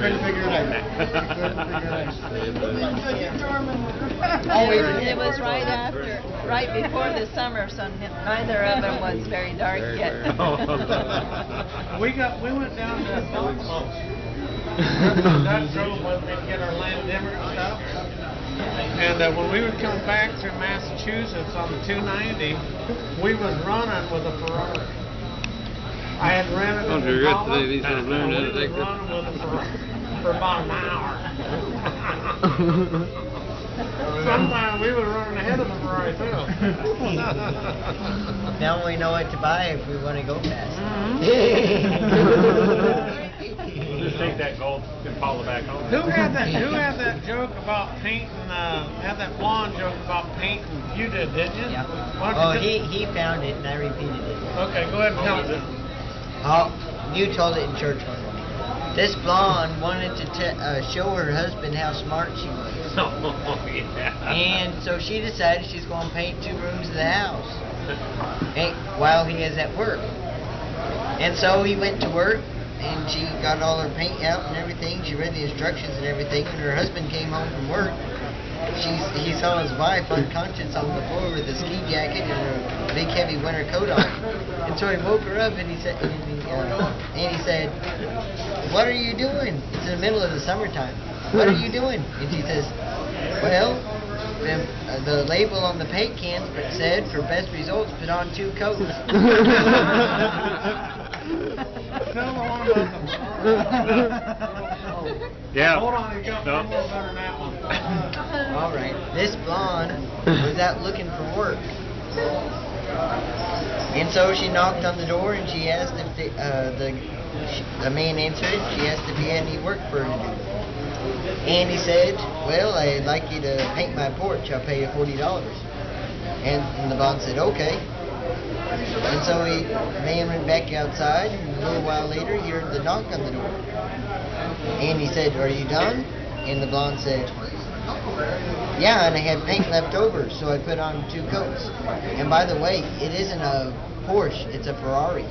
couldn't figure it out. It was right before the summer, so neither of them was very dark yet. We went down to Buffalo. That drove when they get our land dimmer and stuff. And when we were coming back through Massachusetts on the 290, we was running with a Ferrari. I had rented it in Impala, and we was running with it for about an hour. Sometimes we were running ahead of the Ferrari too. Now we know what to buy if we want to go fast. Just take that gold Impala back home. Who had that joke about painting? Had that blonde joke about painting? You did, didn't you? Yeah. Oh, he found it and I repeated it. Okay, go ahead and tell it. Oh, you told it in church one morning. This blonde wanted to show her husband how smart she was. Oh, yeah. And so she decided she's going to paint 2 rooms of the house while he is at work. And so he went to work, and she got all her paint out and everything. She read the instructions and everything. When her husband came home from work, he saw his wife unconscious on the floor with a ski jacket and a big heavy winter coat on. And so he woke her up and he said, "What are you doing?" It's in the middle of the summertime. "What are you doing?" And she says, "Well, the label on the paint can said for best results, put on 2 coats." Yeah. Hold on, you got one more better than that one. All right. This blonde was out looking for work. And so she knocked on the door and she asked if the man answered it. She asked if he had any work for her to do. And he said, "Well, I'd like you to paint my porch. I'll pay you $40. And the blonde said, "Okay." And so the man went back outside, and a little while later he heard the knock on the door. And he said, "Are you done?" And the blonde said, "Yeah, and I had paint left over, so I put on 2 coats. And by the way, it isn't a Porsche, it's a Ferrari."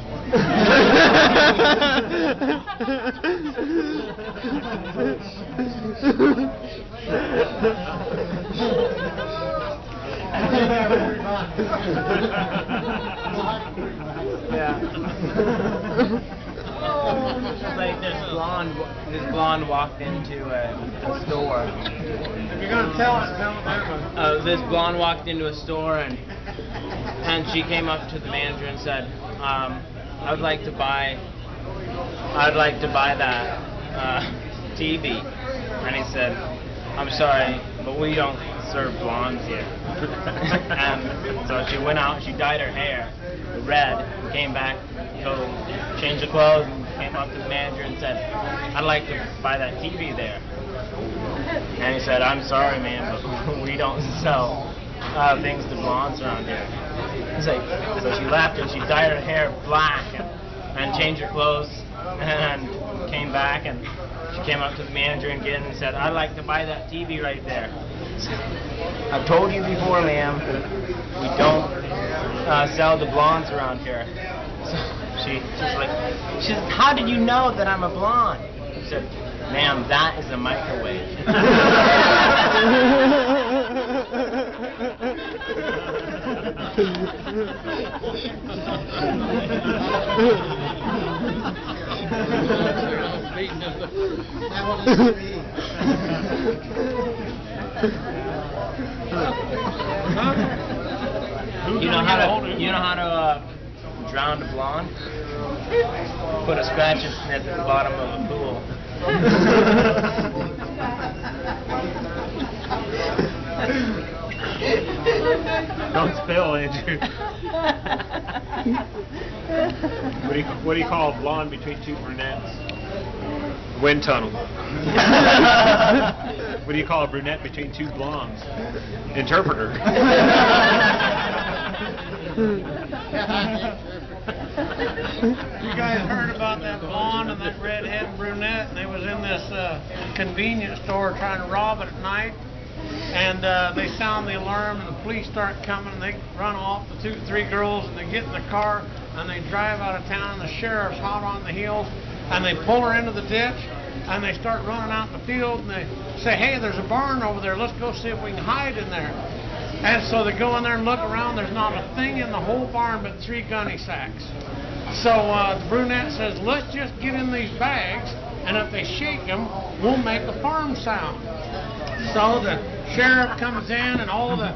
Yeah. Like this blonde walked into a store. If you're gonna tell it that one. This blonde walked into a store and she came up to the manager and said, I'd like to buy that TV. And he said, "I'm sorry, but we don't serve blondes here." And so she went out, she dyed her hair red, came back, changed the clothes, and came up to the manager and said, "I'd like to buy that TV there." And he said, "I'm sorry, man, but we don't sell things to blondes around here." So she left and she dyed her hair black and changed her clothes and came back and she came up to the manager again and said, "I'd like to buy that TV right there." "I've told you before, ma'am, we don't sell to blondes around here." So she said, "How did you know that I'm a blonde?" She said, "Ma'am, that is a microwave." You know how to drown a blonde? Put a scratch at the bottom of a pool. Don't spill, Andrew. What do you call a blonde between 2 brunettes? Wind tunnel. What do you call a brunette between 2 blondes? Interpreter. You guys heard about that blonde and that redhead brunette, and they was in this convenience store trying to rob it at night, and they sound the alarm and the police start coming and they run off, the 3 girls, and they get in the car and they drive out of town and the sheriff's hot on the heels and they pull her into the ditch and they start running out in the field, and they say, hey, there's a barn over there, let's go see if we can hide in there. And so they go in there and look around, there's not a thing in the whole barn but 3 gunny sacks. So the brunette says, let's just get in these bags, and if they shake them, we'll make a farm sound. So the sheriff comes in and all the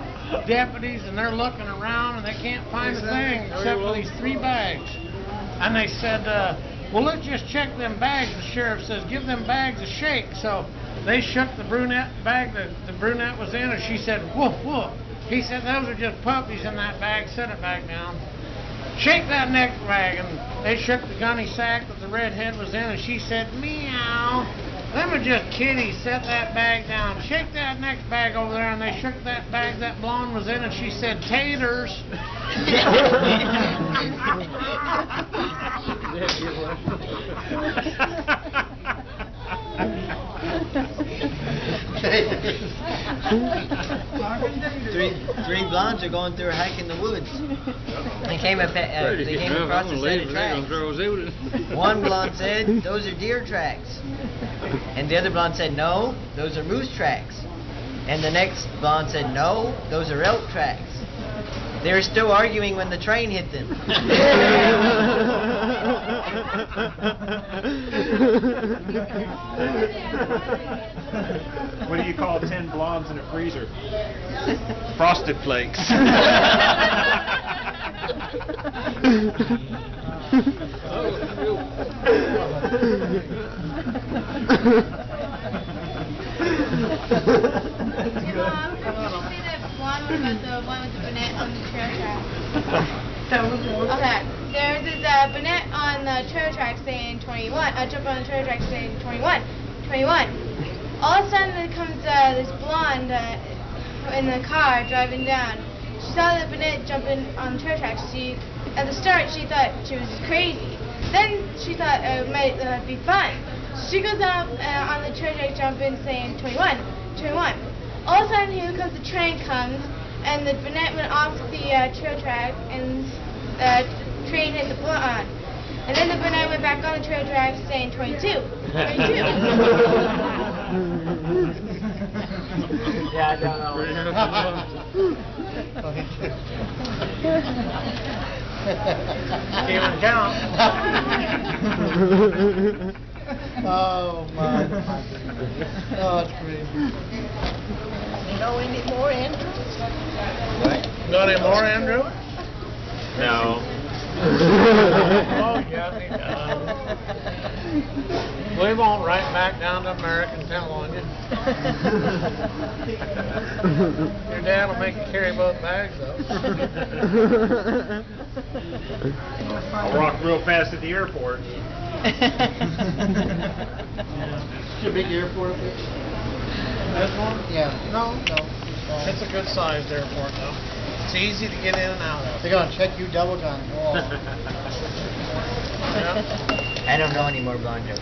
deputies, and they're looking around, and they can't find a thing except for these 3 bags. And they said, well, let's just check them bags. The sheriff says, give them bags a shake. So they shook the brunette bag that the brunette was in, and she said, woof, woof. He said, those are just puppies in that bag. Set it back down. Shake that next bag. And they shook the gunny sack that the redhead was in, and she said, meow. Them are just kitties. Set that bag down. Shake that next bag over there. And they shook that bag that blonde was in, and she said, taters. Three blondes are going through a hike in the woods. They came across a set of tracks. One blonde said, those are deer tracks. And the other blonde said, no, those are moose tracks. And the next blonde said, no, those are elk tracks. They were still arguing when the train hit them. What do you call 10 blondes in a freezer? Frosted Flakes. About the one with the brunette on the trail track. Okay, there's this brunette on the trail track saying 21. Jump on the trail track saying 21. 21. All of a sudden there comes this blonde in the car driving down. She saw the brunette jumping on the trail track. At the start she thought she was crazy. Then she thought it might be fun. She goes up on the trail track jumping saying 21. 21. All of a sudden, here comes the train comes, and the brunette went off the trail track, and the train hit the blonde. And then the brunette went back on the trail track saying 22. 22. Yeah, I don't know. Even count. Oh my. Oh, it's crazy. Know any more, Andrew? Got any more, Andrew? No. Oh, yeah, we got. We won't write back down to America and tell on you. Your dad will make you carry both bags, though. I'll walk real fast at the airport. Should big airport up there? This one? Yeah. No. It's a good sized airport, though. It's easy to get in and out of. They're gonna check you double gun. Oh. Yeah. I don't know any more blonde jokes.